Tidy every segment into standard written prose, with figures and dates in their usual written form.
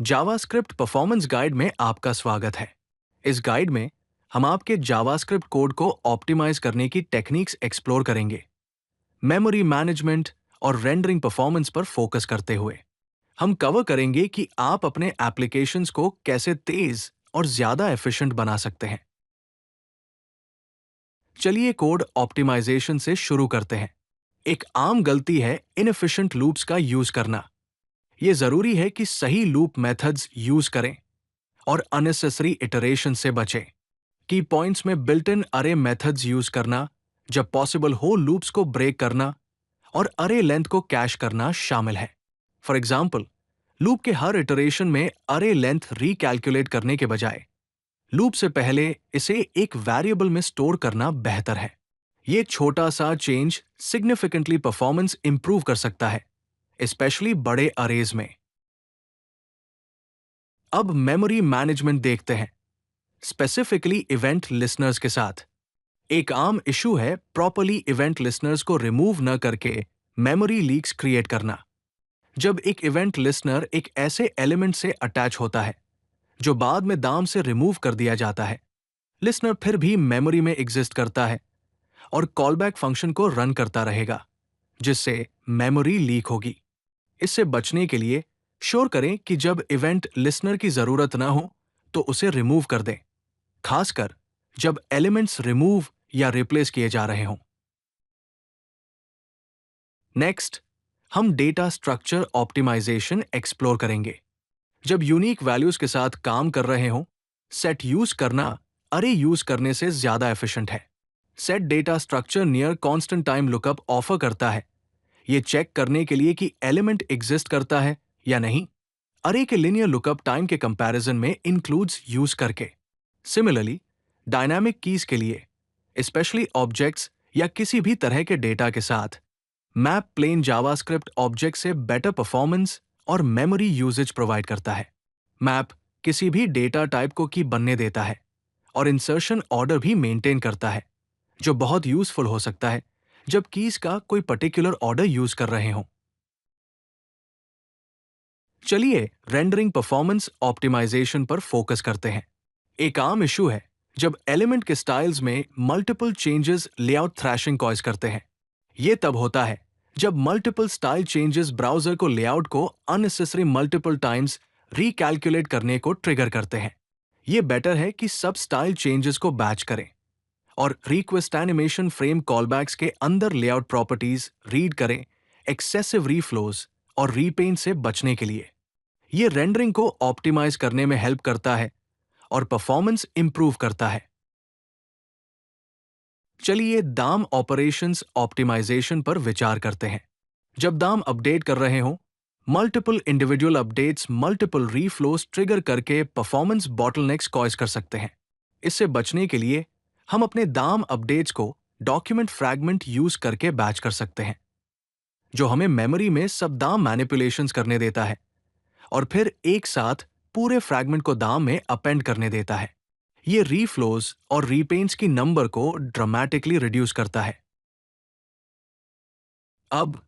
JavaScript performance guide में आपका स्वागत है। इस गाइड में हम आपके जावास्क्रिप्ट कोड को ऑप्टिमाइज करने की टेक्निक्स एक्सप्लोर करेंगे। मेमोरी मैनेजमेंट और रेंडरिंग परफॉर्मेंस पर फोकस करते हुए हम कवर करेंगे कि आप अपने एप्लीकेशंस को कैसे तेज और ज्यादा एफिशिएंट बना सकते हैं। चलिए कोड ऑप्टिमाइजेशन से शुरू करते हैं। एक आम गलती है इनएफिशिएंट लूप्स का यूज करना। यह जरूरी है कि सही लूप मेथड्स यूज करें और अननेसेसरी इटरेशन से बचें। की पॉइंट्स में बिल्ट इन अरे मेथड्स यूज करना, जब पॉसिबल हो लूप्स को ब्रेक करना और अरे लेंथ को कैश करना शामिल है। फॉर एग्जाम्पल, लूप के हर इटरेशन में अरे लेंथ रिकैलकुलेट करने के बजाय लूप से पहले इसे एक वेरिएबल में स्टोर करना बेहतर है। ये छोटा सा चेंज सिग्निफिकेंटली परफॉर्मेंस इंप्रूव कर सकता है, स्पेशली बड़े अरेज में। अब मेमोरी मैनेजमेंट देखते हैं, स्पेसिफिकली इवेंट लिसनर्स के साथ। एक आम इशू है प्रॉपर्ली इवेंट लिसनर्स को रिमूव न करके मेमोरी लीक्स क्रिएट करना। जब एक इवेंट लिसनर एक ऐसे एलिमेंट से अटैच होता है जो बाद में दाम से रिमूव कर दिया जाता है, लिसनर फिर भी मेमोरी में एग्जिस्ट करता है और कॉलबैक फंक्शन को रन करता रहेगा, जिससे मेमोरी लीक होगी। इससे बचने के लिए श्योर करें कि जब इवेंट लिसनर की जरूरत ना हो तो उसे रिमूव कर दें, खासकर जब एलिमेंट्स रिमूव या रिप्लेस किए जा रहे हों। नेक्स्ट, हम डेटा स्ट्रक्चर ऑप्टिमाइजेशन एक्सप्लोर करेंगे। जब यूनिक वैल्यूज के साथ काम कर रहे हों, सेट यूज करना अरे यूज करने से ज्यादा एफिशिएंट है। Set data structure near constant time lookup offer करता है, यह चेक करने के लिए कि एलिमेंट एग्जिस्ट करता है या नहीं, अरे के लिनियर लुकअप टाइम के कंपैरिजन में इंक्लूड्स यूज करके। सिमिलरली, डायनामिक कीज के लिए, स्पेशली ऑब्जेक्ट्स या किसी भी तरह के डेटा के साथ, मैप प्लेन जावास्क्रिप्ट ऑब्जेक्ट से बेटर परफॉर्मेंस और मेमोरी यूजेज प्रोवाइड करता है। मैप किसी भी डेटा टाइप को की बनने देता है और इंसर्शन ऑर्डर भी मेंटेन करता है, जो बहुत यूजफुल हो सकता है जब कीज का कोई पर्टिकुलर ऑर्डर यूज कर रहे हों। चलिए रेंडरिंग परफॉर्मेंस ऑप्टिमाइजेशन पर फोकस करते हैं। एक आम इशू है जब एलिमेंट के स्टाइल्स में multiple changes layout thrashing cause करते हैं। यह तब होता है जब मल्टीपल स्टाइल चेंजेस ब्राउजर को लेआउट को अननेसेसरी मल्टीपल टाइम्स रिकैलकुलेट करने को ट्रिगर करते हैं। यह बेटर है कि सब स्टाइल चेंजेस को बैच करें और रिक्वेस्ट एनिमेशन फ्रेम कॉलबैक्स के अंदर लेआउट प्रॉपर्टीज रीड करें, एक्सेसिव रीफ्लोज और रीपेंट से बचने के लिए। यह रेंडरिंग को ऑप्टिमाइज करने में हेल्प करता है और परफॉर्मेंस इंप्रूव करता है। चलिए दाम ऑपरेशंस ऑप्टिमाइजेशन पर विचार करते हैं। जब दाम अपडेट कर रहे हों, multiple individual updates multiple reflows trigger करके परफॉर्मेंस बॉटलनेक्स कॉज कर सकते हैं। इससे बचने के लिए हम अपने दाम अपडेट्स को डॉक्यूमेंट फ्रैगमेंट यूज करके बैच कर सकते हैं, जो हमें मेमोरी में सब दाम मैनिपुलेशंस करने देता है और फिर एक साथ पूरे फ्रैगमेंट को दाम में अपेंड करने देता है। ये रीफ्लोज और रीपेंट्स की नंबर को ड्रामेटिकली रिड्यूस करता है। अब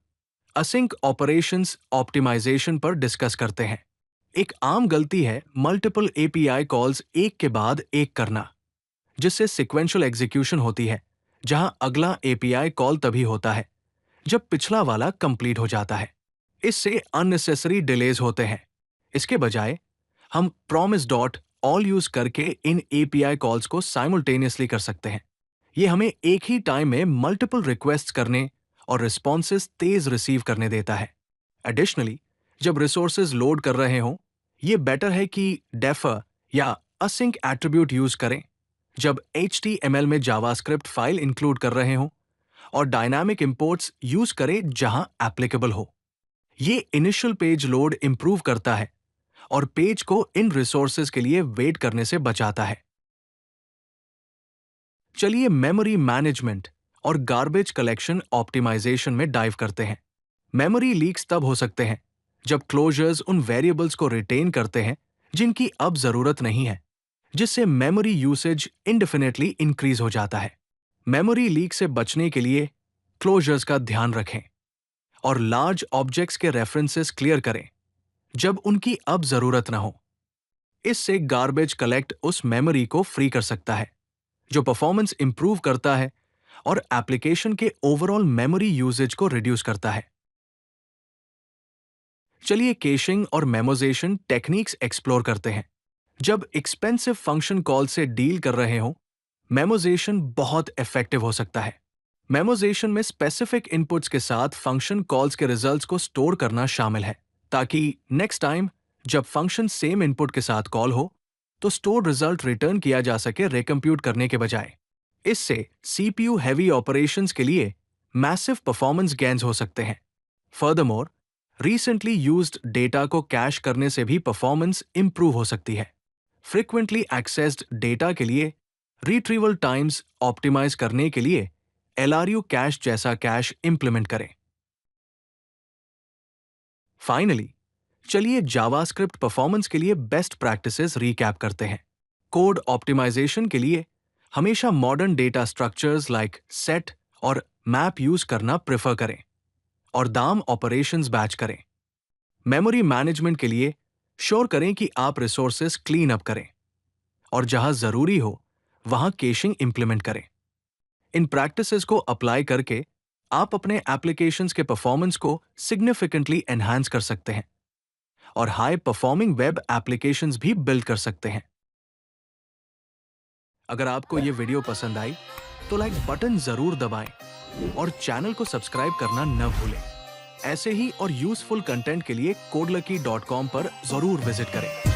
असिंक ऑपरेशंस ऑप्टिमाइजेशन पर डिस्कस करते हैं। एक आम गलती है मल्टीपल एपीआई कॉल्स एक के बाद एक करना, जिससे सिक्वेंशियल एग्जीक्यूशन होती है, जहां अगला एपीआई कॉल तभी होता है जब पिछला वाला कंप्लीट हो जाता है। इससे अननेसेसरी डिलेज होते हैं। इसके बजाय हम प्रॉमिस डॉट ऑल यूज करके इन एपीआई कॉल्स को साइमल्टेनियसली कर सकते हैं। ये हमें एक ही टाइम में मल्टीपल रिक्वेस्ट्स करने और रिस्पॉन्सेज तेज रिसीव करने देता है। एडिशनली, जब रिसोर्सेज लोड कर रहे हों, ये बेटर है कि डेफर या असिंक एट्रीब्यूट यूज करें जब HTML में जावास्क्रिप्ट फाइल इंक्लूड कर रहे हों, और डायनामिक इंपोर्ट्स यूज करें जहां एप्लीकेबल हो। ये इनिशियल पेज लोड इंप्रूव करता है और पेज को इन रिसोर्सेज के लिए वेट करने से बचाता है। चलिए मेमोरी मैनेजमेंट और गार्बेज कलेक्शन ऑप्टिमाइजेशन में डाइव करते हैं। मेमोरी लीक्स तब हो सकते हैं जब क्लोजर्स उन वेरिएबल्स को रिटेन करते हैं जिनकी अब जरूरत नहीं है, जिससे मेमोरी यूसेज इंडेफिनेटली इंक्रीज हो जाता है। मेमोरी लीक से बचने के लिए क्लोजर्स का ध्यान रखें और लार्ज ऑब्जेक्ट्स के रेफरेंसेस क्लियर करें, जब उनकी अब जरूरत ना हो। इससे गार्बेज कलेक्ट उस मेमोरी को फ्री कर सकता है, जो परफॉर्मेंस इंप्रूव करता है और एप्लीकेशन के ओवरऑल मेमोरी यूजेज को रिड्यूस करता है। चलिए कैशिंग और मेमोजेशन टेक्निक्स एक्सप्लोर करते हैं। जब एक्सपेंसिव फंक्शन कॉल से डील कर रहे हो, मेमोजेशन बहुत इफेक्टिव हो सकता है। मेमोजेशन में स्पेसिफिक इनपुट्स के साथ फंक्शन कॉल्स के रिजल्ट्स को स्टोर करना शामिल है, ताकि नेक्स्ट टाइम जब फंक्शन सेम इनपुट के साथ कॉल हो तो स्टोर्ड रिजल्ट रिटर्न किया जा सके रिकम्प्यूट करने के बजाय। इससे सीपीयू हैवी ऑपरेशंस के लिए मैसिव परफॉर्मेंस गेन्स हो सकते हैं। फर्दरमोर, रिसेंटली यूज्ड डेटा को कैश करने से भी परफॉर्मेंस इंप्रूव हो सकती है। फ्रीक्वेंटली एक्सेस्ड डेटा के लिए रिट्रीवल टाइम्स ऑप्टिमाइज करने के लिए LRU कैश जैसा कैश इंप्लीमेंट करें। फाइनली, चलिए जावास्क्रिप्ट परफॉर्मेंस के लिए बेस्ट प्रैक्टिसेस रिकैप करते हैं। कोड ऑप्टिमाइजेशन के लिए हमेशा modern data structures like set और मैप यूज करना प्रेफर करें और दाम ऑपरेशंस बैच करें। मेमोरी मैनेजमेंट के लिए श्योर करें कि आप रिसोर्सेस क्लीन अप करें और जहां जरूरी हो वहां कैशिंग इंप्लीमेंट करें। इन प्रैक्टिसेस को अप्लाई करके आप अपने एप्लीकेशंस के परफॉर्मेंस को सिग्निफिकेंटली एनहांस कर सकते हैं और हाई परफॉर्मिंग वेब एप्लीकेशंस भी बिल्ड कर सकते हैं। अगर आपको ये वीडियो पसंद आई तो लाइक बटन जरूर दबाएं और चैनल को सब्सक्राइब करना न भूलें। ऐसे ही और यूजफुल कंटेंट के लिए codelucky.com पर जरूर विजिट करें।